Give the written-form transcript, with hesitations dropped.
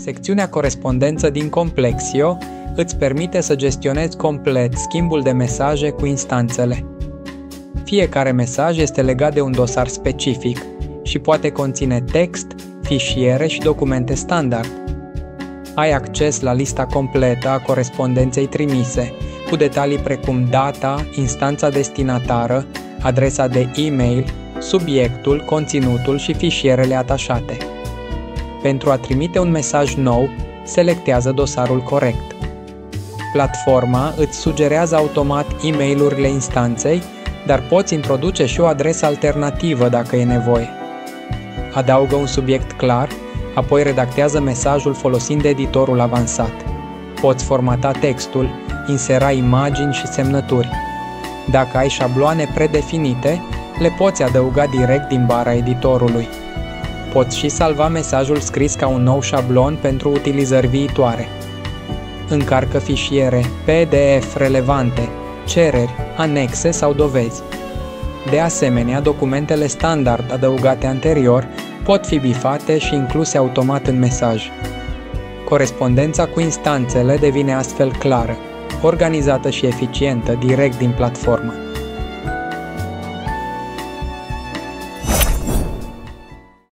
Secțiunea Corespondență din Complexio îți permite să gestionezi complet schimbul de mesaje cu instanțele. Fiecare mesaj este legat de un dosar specific și poate conține text, fișiere și documente standard. Ai acces la lista completă a corespondenței trimise, cu detalii precum data, instanța destinatară, adresa de e-mail, subiectul, conținutul și fișierele atașate. Pentru a trimite un mesaj nou, selectează dosarul corect. Platforma îți sugerează automat e-mail-urile instanței, dar poți introduce și o adresă alternativă dacă e nevoie. Adaugă un subiect clar, apoi redactează mesajul folosind editorul avansat. Poți formata textul, insera imagini și semnături. Dacă ai șabloane predefinite, le poți adăuga direct din bara editorului. Poți și salva mesajul scris ca un nou șablon pentru utilizări viitoare. Încarcă fișiere PDF relevante, cereri, anexe sau dovezi. De asemenea, documentele standard adăugate anterior pot fi bifate și incluse automat în mesaj. Corespondența cu instanțele devine astfel clară, organizată și eficientă direct din platformă.